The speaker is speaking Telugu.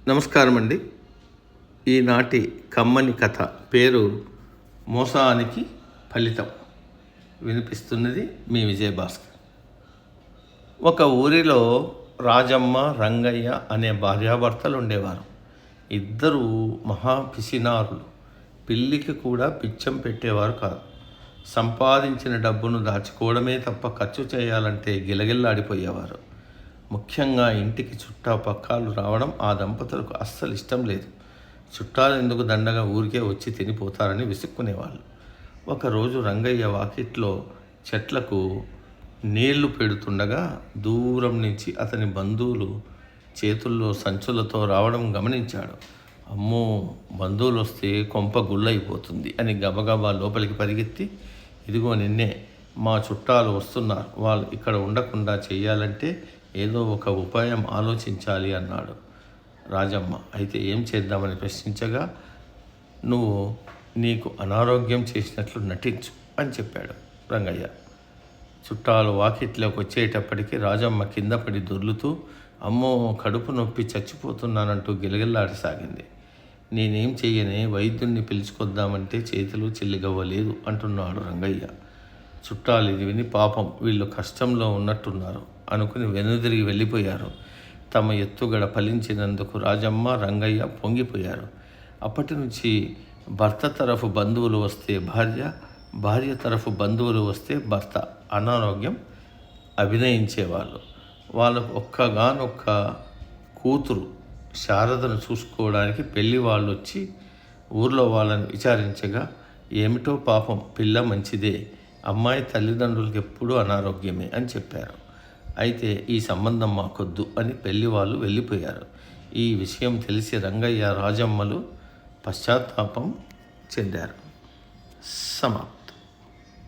నమస్కారం అండి. ఈనాటి కమ్మని కథ పేరు మోసానికి ఫలితం. వినిపిస్తున్నది మీ విజయభాస్కర్. ఒక ఊరిలో రాజమ్మ, రంగయ్య అనే భార్యాభర్తలు ఉండేవారు. ఇద్దరు మహా పిసినారులు. పిల్లికి కూడా పిచ్చం పెట్టేవారు కాదు. సంపాదించిన డబ్బును దాచుకోవడమే తప్ప ఖర్చు చేయాలంటే గిలగిల్లాడిపోయేవారు. ముఖ్యంగా ఇంటికి చుట్టాపక్కాలు రావడం ఆ దంపతులకు అస్సలు ఇష్టం లేదు. చుట్టాలు ఎందుకు దండగా ఊరికే వచ్చి తినిపోతారని విసుక్కునేవాళ్ళు. ఒకరోజు రంగయ్య వాకిట్లో చెట్లకు నీళ్లు పెడుతుండగా దూరం నుంచి అతని బంధువులు చేతుల్లో సంచులతో రావడం గమనించాడు. అమ్మో, బంధువులు వస్తే కొంప గుళ్ళైపోతుంది అని గబగబా లోపలికి పరిగెత్తి, ఇదిగో నిన్నే, మా చుట్టాలు వస్తున్నారు, వాళ్ళు ఇక్కడ ఉండకుండా చేయాలంటే ఏదో ఒక ఉపాయం ఆలోచించాలి అన్నాడు. రాజమ్మ అయితే ఏం చేద్దామని ప్రశ్నించగా, నువ్వు నీకు అనారోగ్యం చేసినట్లు నటించు అని చెప్పాడు రంగయ్య. చుట్టాలు వాకిట్లోకి వచ్చేటప్పటికి రాజమ్మ కింద పడి దొర్లుతూ, అమ్మో, కడుపు నొప్పి చచ్చిపోతున్నానంటూ గిలగిల్లాడసాగింది. నేనేం చెయ్యనే, వైద్యుణ్ణి పిలుచుకొద్దామంటే చేతులు చెల్లిగవ్వలేదు అంటున్నాడు రంగయ్య. చుట్టాలు ఇది విని, పాపం వీళ్ళు కష్టంలో ఉన్నట్టున్నారు అనుకుని వెనుదిరిగి వెళ్ళిపోయారు. తమ ఎత్తుగడ ఫలించినందుకు రాజమ్మ, రంగయ్య పొంగిపోయారు. అప్పటి నుంచి భర్త తరఫు బంధువులు వస్తే భార్య, భార్య తరఫు బంధువులు వస్తే భర్త అనారోగ్యం అభినయించేవాళ్ళు. వాళ్ళకు ఒక్కగానొక్క కూతురు శారదను చూసుకోవడానికి పెళ్లి వాళ్ళు వచ్చి ఊర్లో వాళ్ళని విచారించగా, ఏమిటో పాపం, పిల్ల మంచిదే, అమ్మాయి తల్లిదండ్రులకు ఎప్పుడూ అనారోగ్యమే అని చెప్పారు. అయితే ఈ సంబంధం మాకొద్దు అని పెళ్లి వాళ్ళు వెళ్ళిపోయారు. ఈ విషయం తెలిసి రంగయ్య, రాజమ్మలు పశ్చాత్తాపం చెందారు. సమాప్తం.